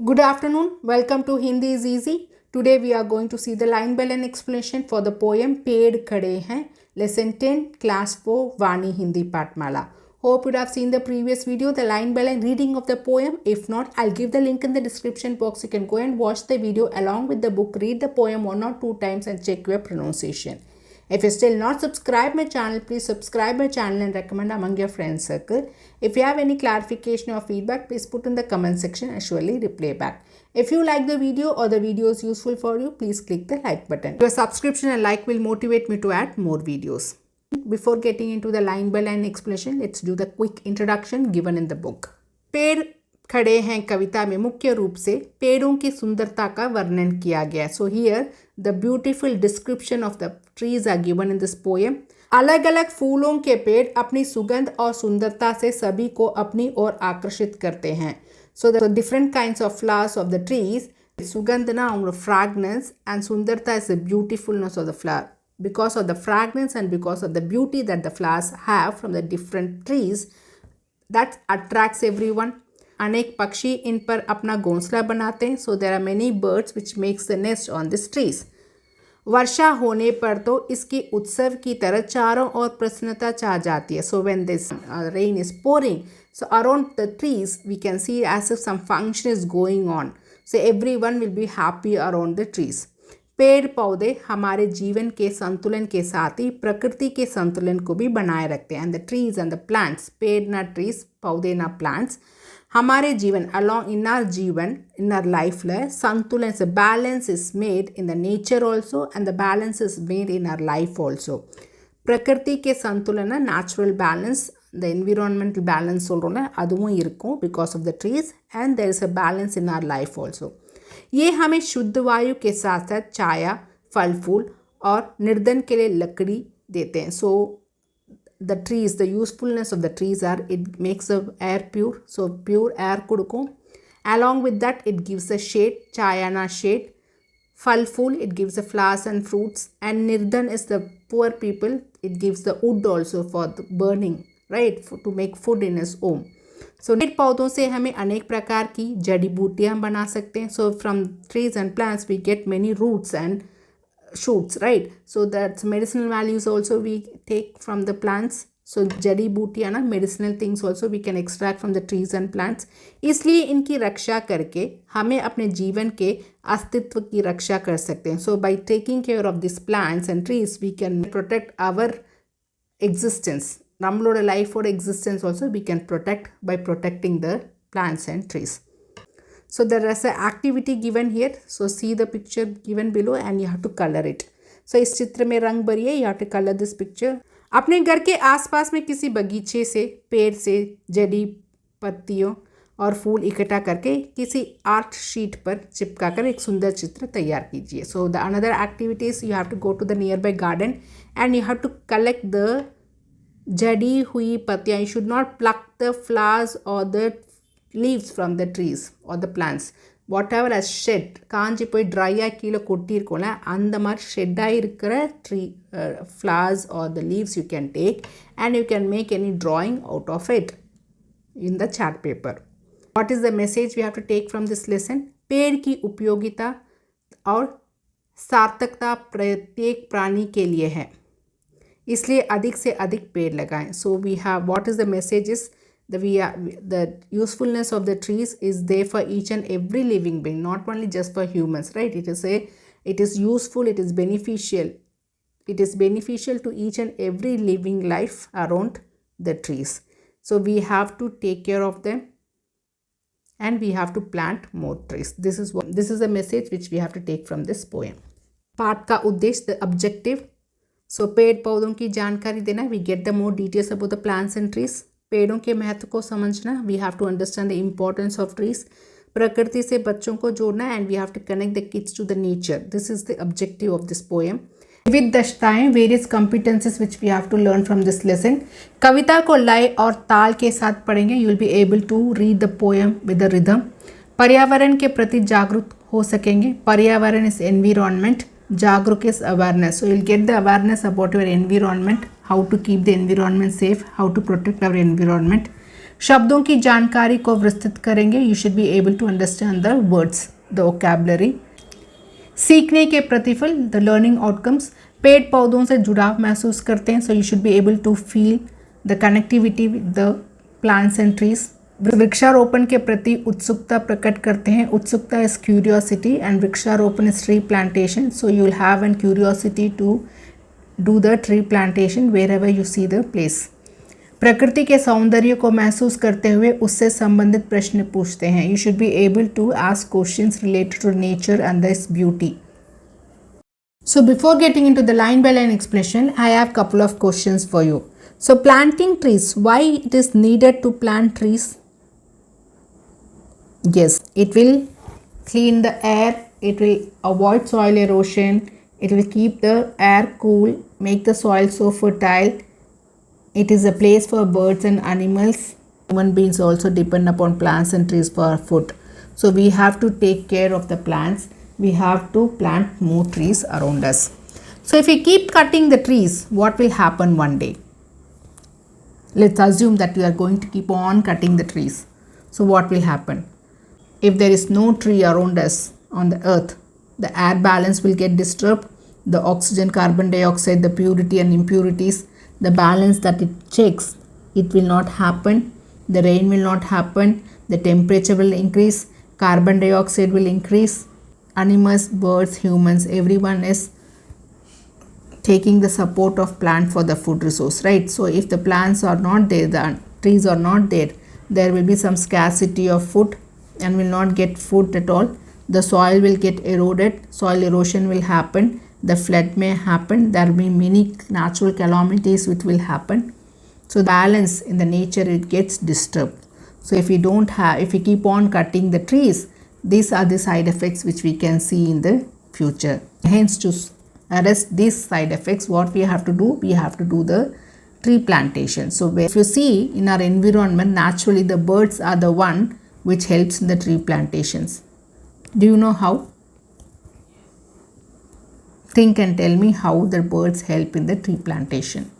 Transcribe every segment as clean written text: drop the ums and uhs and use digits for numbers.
Good afternoon. Welcome to Hindi is Easy. Today we are going to see the line by line explanation for the poem Ped Khade Hain, Lesson 10, Class 4, Vaani Hindi Patmala. Hope you have seen the previous video, the line by line reading of the poem. If not, I'll give the link in the description box. You can go and watch the video along with the book, read the poem 1 or 2 times and check your pronunciation. If you still not subscribed my channel, please subscribe my channel and recommend among your friends circle. If you have any clarification or feedback, please put in the comment section and surely reply back. If you like the video or the video is useful for you, please click the like button. Your subscription and like will motivate me to add more videos. Before getting into the line by line explanation, let's do the quick introduction given in the book. पेड़ खड़े हैं कविता में मुख्य रूप से पेड़ों की सुंदरता का वर्णन किया गया. So here the beautiful description of the trees are given in this poem. अलग अलग फूलों के पेड़ अपनी सुगंध और सुंदरता से सभी को अपनी ओर आकर्षित करते हैं. So the different kinds of flowers of the trees, सुगंध ना उनका fragrance and सुंदरता is the beautifulness of the flower. Because of the fragrance and because of the beauty that the flowers have from the different trees, that attracts everyone. अनेक पक्षी इन पर अपना घोंसला बनाते हैं. So there are many birds which makes the nest on this trees. वर्षा होने पर तो इसकी उत्सव की तरह चारों ओर प्रसन्नता छा जाती है. So when this rain is pouring, so around the trees we can see as if some function is going on. So everyone will be happy around the trees. पेड़ पौधे हमारे जीवन के संतुलन के साथ ही प्रकृति के संतुलन को भी बनाए रखते हैं. And the trees and the plants, पेड़ ना ट्रीज, पौधे ना प्लांट्स, हमारे जीवन along in our जीवन in our life la santulan, so balance is made in the nature also and the balance is made in our life also. प्रकृति के संतुलन natural balance, the environmental balance சொல்றோம்ல அதுவும் இருக்கும் because of the trees, and there is a balance in our life also. ये हमें शुद्ध वायु के साथ साथ छाया, फल फूल और निर्धन के लिए लकड़ी देते हैं. So the trees, the usefulness of the trees are it makes the air pure, so pure air kudukum. Along with that it gives the shade, chayana shade. Fal fool, it gives the flowers and fruits, and nirdan is the poor people, it gives the wood also for the burning, right, to make food in his home. So पेड़ पौधों से हमें अनेक प्रकार की जड़ी बूटियां बना सकते हैं. So from trees and plants we get many roots and shoots, right? So that's medicinal values also we take from the plants. So जड़ी बूटियाँ ना medicinal things also we can extract from the trees and plants. इसलिए इनकी रक्षा करके हमें अपने जीवन के अस्तित्व की रक्षा कर सकते हैं. So by taking care of these plants and trees we can protect our existence. நம்மளோட லைஃபோட existence also we can protect by protecting the plants and trees. So there is an activity given here. So see the picture given below and you have to color it. So इस चित्र में रंग भरिए, you have to color this picture. अपने घर के आसपास में किसी बगीचे से पेड़ से जड़ी पत्तियों और फूल इकट्ठा करके किसी आर्ट शीट पर चिपका कर एक सुंदर चित्र तैयार कीजिए. So the another activity is you have to go to the nearby garden and you have to collect the जड़ी हुई पत्तियाँ. You should not pluck the flowers or the leaves from the trees or the plants. Whatever has shed, காஞ்சி போய் ட்ரையாக கீழே கொட்டியிருக்கோம்ல அந்த மாதிரி ஷெட்டாக இருக்கிற tree flowers or the leaves you can take and you can make any drawing out of it in the chart paper. What is the message we have to take from this lesson? पेड़ की उपयोगिता और सार्थकता प्रत्येक प्राणी के लिए है, इसलिए अधिक से अधिक पेड़ लगाएं. So we have, what is the message is the usefulness of the trees is there for each and every living being, not only just for humans, right? It is useful, it is beneficial. It is beneficial to each and every living life around the trees. So we have to take care of them and we have to plant more trees. This is a message which we have to take from this poem. पाठ का उद्देश्य, the objective. So पेड़ पौधों की जानकारी देना, we get the more details about the plants and trees. पेड़ों के महत्व को समझना, we have to understand the importance of trees. प्रकृति से बच्चों को जोड़ना and we have to connect the kids to the nature. This is the objective of this poem. विविध दक्षताएं, various competencies which we have to learn from this lesson. कविता को लय और ताल के साथ पढ़ेंगे. You will be able to read the poem with the rhythm. पर्यावरण के प्रति जागरूक हो सकेंगे. पर्यावरण is environment. जागरूक is awareness. So you'll get the awareness about your environment, how to keep the environment safe, how to protect our environment. शब्दों की जानकारी को विस्तृत करेंगे. You should be able to understand the words, the vocabulary. सीखने के प्रतिफल, the learning outcomes. पेड़ पौधों से जुड़ाव महसूस करते हैं, so you should be able to feel the connectivity with the plants and trees. वृक्षारोपण के प्रति उत्सुकता प्रकट करते हैं. उत्सुकता इज क्यूरियोसिटी एंड वृक्षारोपण is tree plantation. So you will have an curiosity to do the tree plantation wherever you see the place. प्रकृति के सौंदर्य को महसूस करते हुए उससे संबंधित प्रश्न पूछते हैं. You should be able to ask questions related to nature and this beauty. So before getting into the line by line explanation, I have couple of questions for you. So planting trees, why it is needed to plant trees? Yes, it will clean the air, it will avoid soil erosion, it will keep the air cool, make the soil so fertile. It is a place for birds and animals. Human beings also depend upon plants and trees for food. So we have to take care of the plants. We have to plant more trees around us. So if we keep cutting the trees, what will happen one day? Let's assume that we are going to keep on cutting the trees. So what will happen? If there is no tree around us on the earth, the air balance will get disturbed. The oxygen, carbon dioxide, the purity and impurities, the balance that it checks, it will not happen. The rain will not happen. The temperature will increase. Carbon dioxide will increase. Animals, birds, humans, everyone is taking the support of plant for the food resource, right? So if the plants are not there, the trees are not there, there will be some scarcity of food and will not get food at all. The soil will get eroded. Soil erosion will happen. The flood may happen. There will be many natural calamities which will happen. So the balance in the nature, it gets disturbed. So if we keep on cutting the trees, these are the side effects which we can see in the future. Hence, to arrest these side effects, what we have to do? We have to do the tree plantation. So if you see in our environment, naturally the birds are the one which helps in the tree plantations. Do you know how? Think and tell me how the birds help in the tree plantation.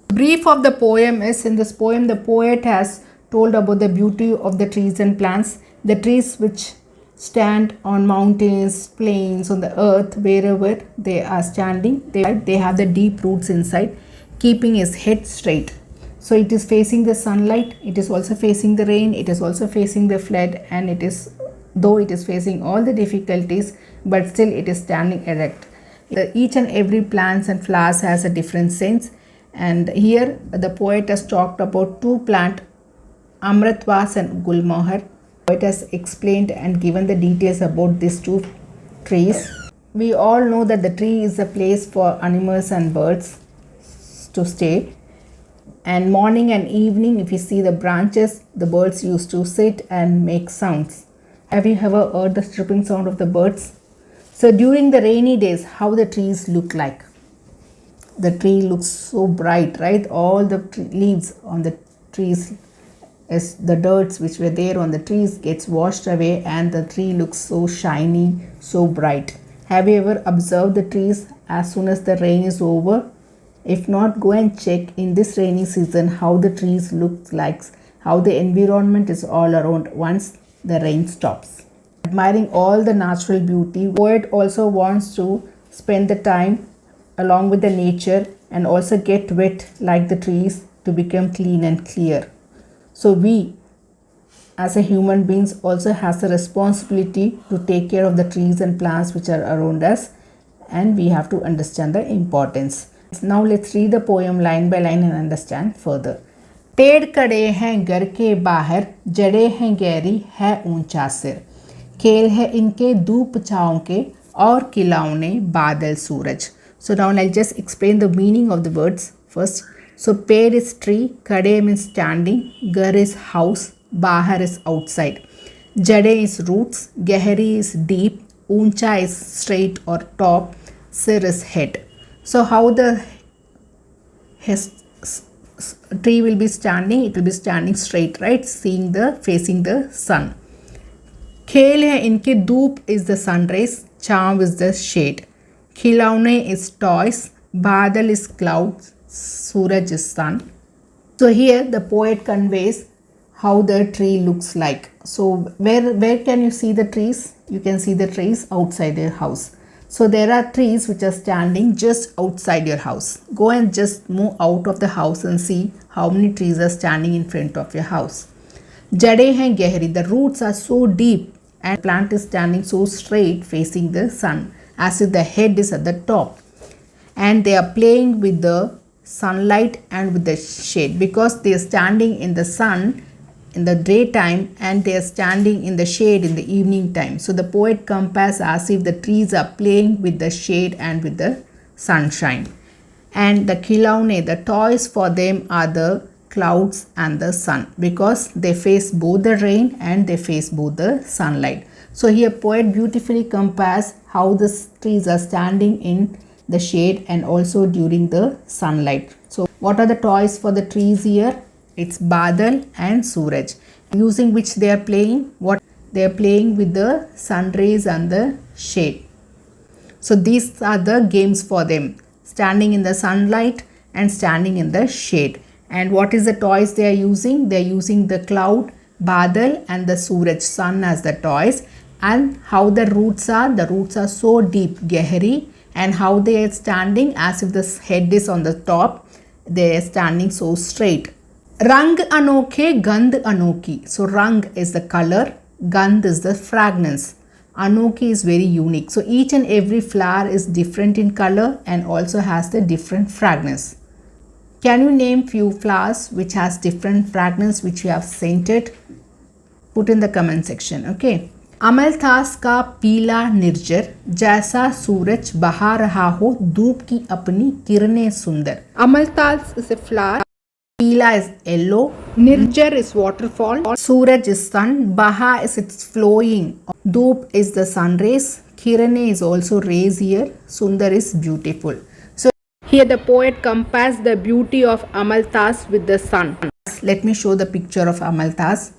Brief of the poem is, in this poem the poet has told about the beauty of the trees and plants. The trees which stand on mountains, plains, on the earth, wherever they are standing, they have the deep roots inside, keeping his head straight. So it is facing the sunlight, it is also facing the rain, it is also facing the flood, and though it is facing all the difficulties, but still it is standing erect. Each and every plants and flowers has a different sense, and here the poet has talked about two plants, Amratvas and Gulmohar. The poet has explained and given the details about these two trees. We all know that the tree is a place for animals and birds to stay, and morning and evening, if you see the branches, the birds used to sit and make sounds. Have you ever heard the chirping sound of the birds? So during the rainy days, how the trees look like? The tree looks so bright, right? All the leaves on the trees, as the dirts which were there on the trees gets washed away, and the tree looks so shiny, so bright. Have you ever observed the trees as soon as the rain is over? If not, go and check in this rainy season how the trees look like, how the environment is all around once the rain stops. Admiring all the natural beauty, poet also wants to spend the time along with the nature and also get wet like the trees to become clean and clear. So we as a human beings also has a responsibility to take care of the trees and plants which are around us, and we have to understand the importance. Now let's read the poem line by line and understand further. पेड़ खड़े हैं घर के बाहर, जड़े हैं गहरी है ऊंचा सिर, खेल है इनके धूप छाँव के और खिलौने बादल सूरज. So now I'll just explain the meaning of the words first. So पेड़ is tree, खड़े means standing, घर is house, बाहर is outside, जड़े is roots, गहरी is deep, ऊंचा is straight or top, सिर is head. So how the tree will be standing? It will be standing straight, right? Facing the sun. खेल है इनके, धूप is the sun rays, छाँव is the shade, खिलौने is toys, बादल is clouds, Suraj is sun. So here the poet conveys how the tree looks like. So where can you see the trees? You can see the trees outside your house. So there are trees which are standing just outside your house. Go and just move out of the house and see how many trees are standing in front of your house. Jade hain gehri, the roots are so deep and plant is standing so straight facing the sun as if the head is at the top, and they are playing with the sunlight and with the shade because they are standing in the sun in the daytime and they are standing in the shade in the evening time. So the poet compares as if the trees are playing with the shade and with the sunshine. And the khilaune, the toys for them are the clouds and the sun because they face both the rain and they face both the sunlight. So here poet beautifully compares how the trees are standing in the shade and also during the sunlight. So what are the toys for the trees here? It's Badal and Suraj, using which they are playing. What they are playing with the sun rays and the shade. So these are the games for them, standing in the sunlight and standing in the shade. And what is the toys they are using? They are using the cloud, Badal and the Suraj, sun as the toys. And how the roots are? The roots are so deep, Gehri, and how they are standing as if the head is on the top. They are standing so straight. Rang anokhe, gandh anoki. So rang is the color, gandh is the fragrance. Anoki is very unique. So each and every flower is different in color and also has the different fragrance. Can you name few flowers which has different fragrance which you have scented? Put in the comment section. Okay. अमलतास का पीला निर्जर जैसा सूरज बहा रहा हो धूप की अपनी किरणें सुंदर. Amaltas is a flower. Pila is yellow. Nirjar is waterfall. Suraj is sun. Baha is its flowing. Dhoop is the sun rays. Kirane is also rays here. Sundar is beautiful. So here the poet compares the beauty of Amaltas with the sun. Let me show the picture of Amaltas.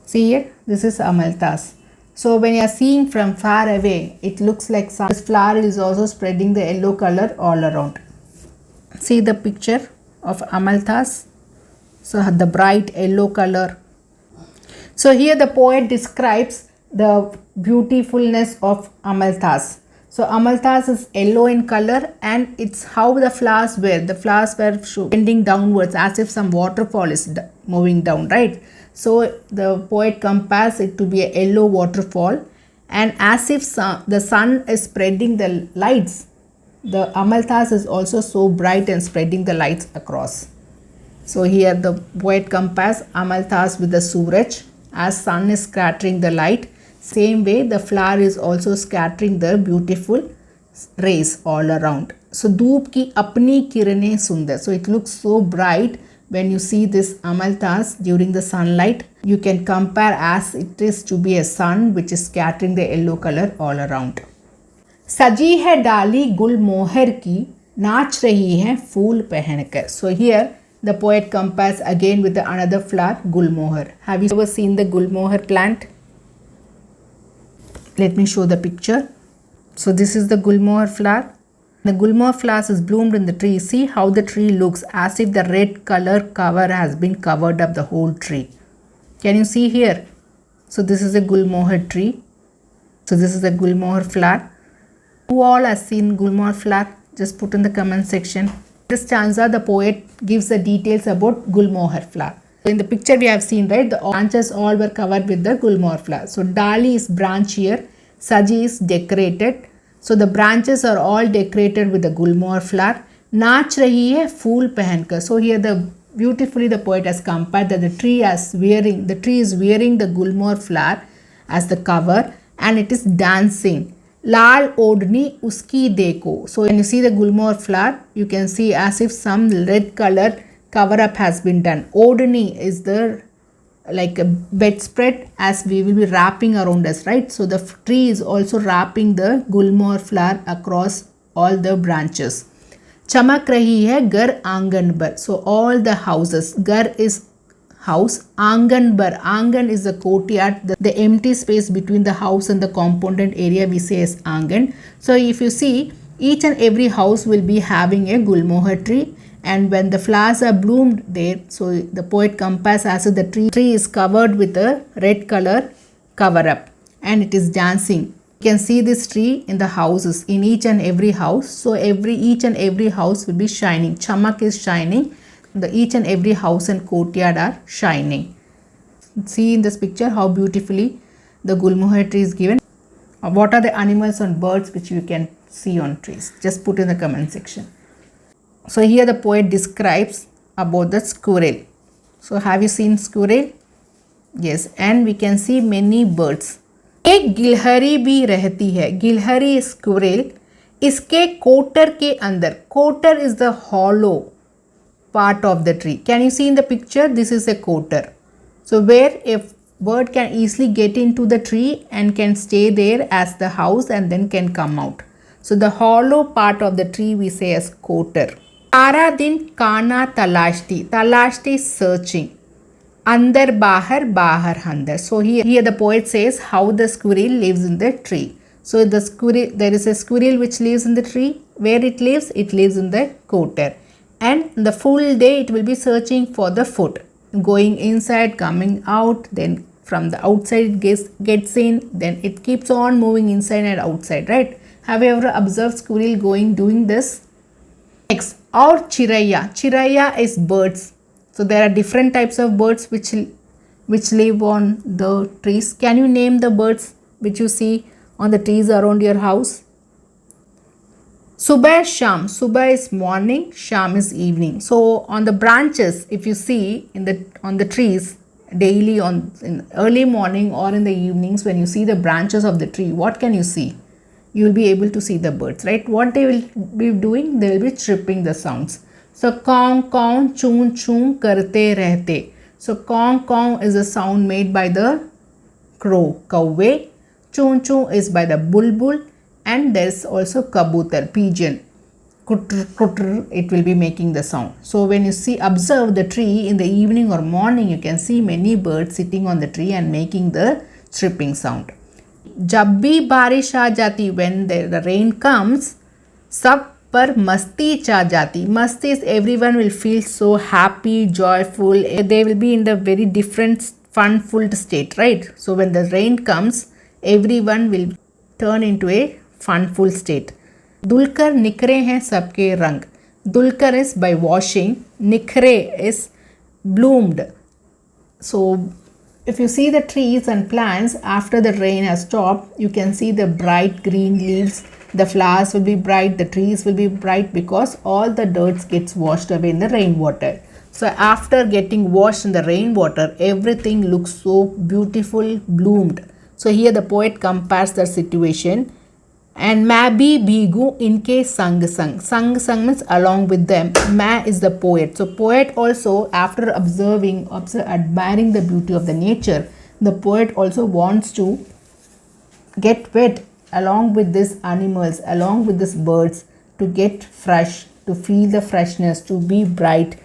See here, this is Amaltas. So when you are seeing from far away, it looks like sun. This flower is also spreading the yellow color all around. See the picture of Amaltas. So the bright yellow color. So here the poet describes the beautifulness of Amaltas. So Amaltas is yellow in color and it's how the flowers were. The flowers were bending downwards as if some waterfall is moving down, right? So the poet compares it to be a yellow waterfall, and as if the sun is spreading the lights, the Amaltas is also so bright and spreading the lights across. So here the poet compares Amaltas with the Suraj, as sun is scattering the light. Same way the flower is also scattering the beautiful rays all around. So Dhoop ki apni kirane sundar. So it looks so bright. When you see this Amaltas during the sunlight, you can compare as it is to be a sun which is scattering the yellow color all around. Saji hai dali gul moher ki, naach rahi hai fool pehenkar. So here the poet compares again with another flower, gul moher. Have you ever seen the gul moher plant? Let me show the picture. So this is the gul moher flower. The gulmohar flowers is bloomed in the tree. See how the tree looks as if the red color cover has been covered up the whole tree. Can you see here? So this is a gulmohar tree. So this is the gulmohar flower. Who all has seen gulmohar flower? Just put in the comment section. This stanza the poet gives the details about gulmohar flower. So in the picture we have seen, right, the branches all were covered with the gulmohar flower. So dali is branch here. Saji is decorated. So the branches are all decorated with the gulmohar flower. Naach rahi hai fool pehenkar. So here beautifully the poet has compared that the tree is wearing the gulmohar flower as the cover and it is dancing. Lal odni uski deko. So when you see the gulmohar flower, you can see as if some red color cover up has been done. Odni is the like a bedspread as we will be wrapping around us, right? So the tree is also wrapping the gulmohar flower across all the branches. Chamak rahi hai gar aangan bar. So all the houses, gar is house, aangan bar, aangan is the courtyard, the empty space between the house and the compounded area we say is aangan. So if you see, each and every house will be having a gulmohar tree, and when the flowers are bloomed there, so the poet compares as if the tree is covered with a red color cover up and it is dancing. You can see this tree in the houses, in each and every house. So each and every house will be shining. Chamak is shining. Each and every house and courtyard are shining. See in this picture how beautifully the gulmohar tree is given. What are the animals and birds which you can see on trees? Just put in the comment section. So here the poet describes about the squirrel. So have you seen squirrel? Yes, and we can see many birds. एक गिलहरी भी रहती है. गिलहरी squirrel इसके कोटर के अंदर. कोटर is the hollow part of the tree. Can you see in the picture? This is a cotter. So where a bird can easily get into the tree and can stay there as the house and then can come out. So the hollow part of the tree we say as cotter. सारा दिन काना तलाशती. तलाशती is searching. Andar bahar, bahar andar. So here the poet says how the squirrel lives in the tree. So the squirrel, there is a squirrel which lives in the tree. Where it lives? It lives in the cotter. And the full day it will be searching for the food. Going inside, coming out, then from the outside it gets in, then it keeps on moving inside and outside, right? Have you ever observed squirrel doing this? Next, or chiraiya. Chiraiya is birds. So there are different types of birds which live on the trees. Can you name the birds which you see on the trees around your house? Subah, Sham. Subah is morning, Sham is evening. So on the branches, if you see on the trees daily in early morning or in the evenings, when you see the branches of the tree, what can you see? You will be able to see the birds, right? What they will be doing? They will be chirping the sounds. So kong kong choon choon karte rehte. So kong kong is a sound made by the crow, kauve. Choon choon is by the bulbul, and there is also kabutar, pigeon. Kutr kutr, it will be making the sound. So when you observe the tree in the evening or morning, you can see many birds sitting on the tree and making the chirping sound. Jab bhi barish aa jati, when the rain comes, sab पर मस्ती चा जाती. Masti is everyone will feel so happy, joyful. They will be in the very different fun-filled state, right? So when the rain comes, everyone will turn into a fun-full state. Dulkar nikre hain sabke rang. Dulkar is by washing. Nikre is bloomed. So if you see the trees and plants after the rain has stopped, you can see the bright green leaves. The flowers will be bright, the trees will be bright because all the dirt gets washed away in the rainwater. So after getting washed in the rainwater, everything looks so beautiful, bloomed. So here the poet compares the situation. And ma bhi bhigu inke sang sang. Sang sang means along with them. Ma is the poet. So poet also, after admiring the beauty of the nature, the poet also wants to get wet along with these animals, along with these birds, to get fresh, to feel the freshness, to be bright.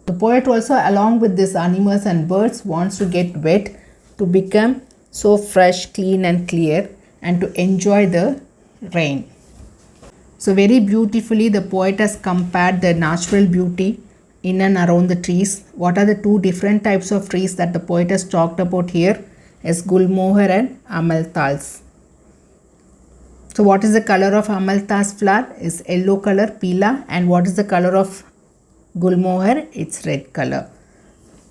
The poet also, along with these animals and birds, wants to get wet, to become so fresh, clean and clear, and to enjoy the rain. So very beautifully the poet has compared the natural beauty in and around the trees. What are the two different types of trees that the poet has talked about here? Is gulmohar and amalthas. So what is the color of amalthas flower? Is yellow color, peela. And what is the color of gulmohar? It's red color.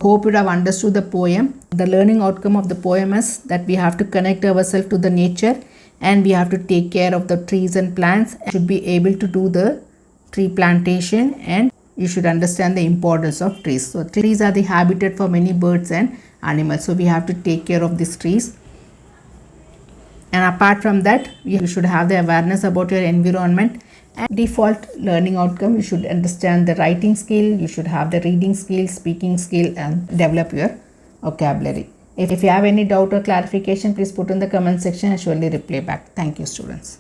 Hope you have understood the poem. The learning outcome of the poem is that we have to connect ourselves to the nature and we have to take care of the trees and plants. You should be able to do the tree plantation and you should understand the importance of trees. So trees are the habitat for many birds and animals. So we have to take care of these trees. And apart from that, you should have the awareness about your environment. And default learning outcome, you should understand the writing skill, you should have the reading skill, speaking skill, and develop your vocabulary. If you have any doubt or clarification, please put in the comment section and surely reply back. Thank you, students.